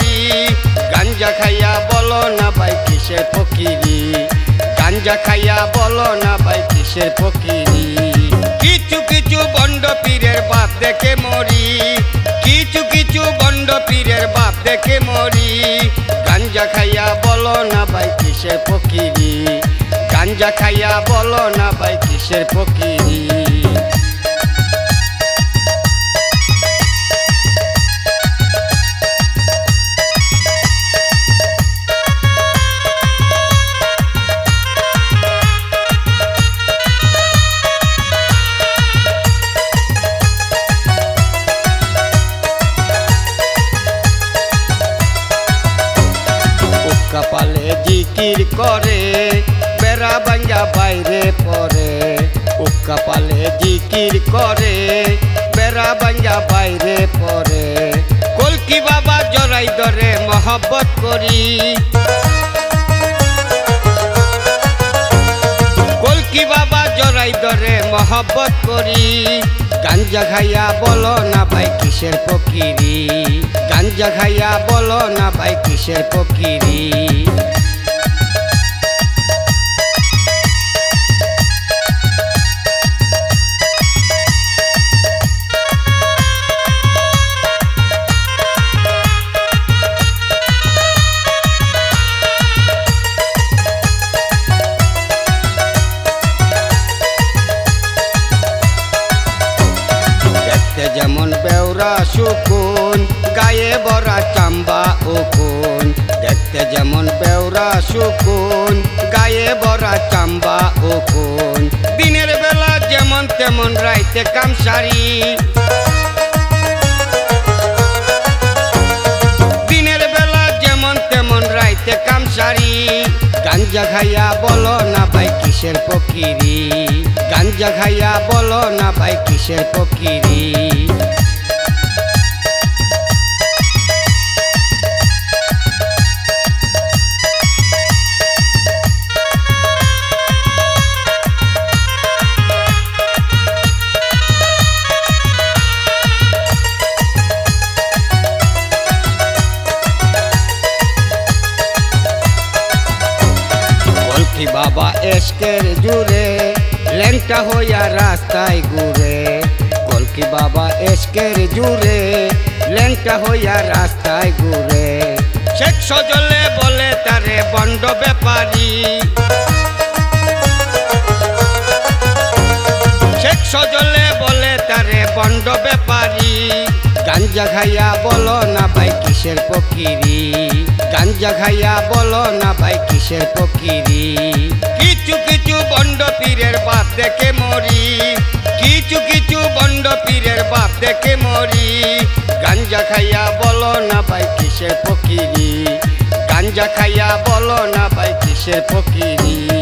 মরি গাঞ্জা খাইয়া বলো না ভাই কিসের ফকিরি গাঞ্জা খাইয়া বলো না ভাই কিসের ফকিরি কিছু কিছু বন্ড পীরের বাপ দেখে মরি কিছু কিছু বন্ড পীরের বাপ দেখে মরি গাঞ্জা খাইয়া বলো না ভাই কিসের ফকিরি গাঞ্জা খাইয়া বলো না ভাই কিসের ফকিরি কপালে জিকির করে বেড়া ভাঙ্গা বাইরে পড়ে ও কপালে জিকির করে বেড়া ভাঙ্গা বাইরে পড়ে কলকি বাবা জড়াই ধরে মহব্বত করি কলকি বাবা জড়াই ধরে মহব্বত করি গাঞ্জা খাইয়া বলো না ভাই কিসের ফকিরি গাঞ্জা খাইয়া বলো না ভাই কিসের ফকিরি যেমন বেউরা শুকুন গায়ে ভরা চাম্বা ও কোন দেখতে যেমন বেউরা শুকুন গায়ে ভরা চাম্বা ও কোন দিনের বেলা যেমন তেমন রাইতে কামসারি দিনের বেলা যেমন তেমন রাইতে কামসারি গাঞ্জা খাইয়া বলো না ভাই কিসের ফকিরি গাঞ্জা খাইয়া বলো না ভাই কিসের ফকিরি বাবা এসকের জুড়ে ল্যাংটা হইয়া রাস্তায় ঘুরে কলকি বাবা এসকের জুড়ে ল্যাংটা হইয়া রাস্তায় ঘুরে শেখ সজলে বলে তারে বন্ড ব্যাপারী শেখ সজলে বলে তারে বন্ড ব্যাপারী গাঞ্জা খাইয়া বলো না ভাই কিসের ফকিরি গাঞ্জা খাইয়া বলো না ভাই কিসের ফকিরি কিছু কিছু বন্ড পীরের বাপ দেখে মরি কিছু কিছু বন্ড পীরের বাপ দেখে মরি গাঞ্জা খাইয়া বলো না ভাই কিসের ফকিরি গাঞ্জা খাইয়া বলো না ভাই কিসের ফকিরি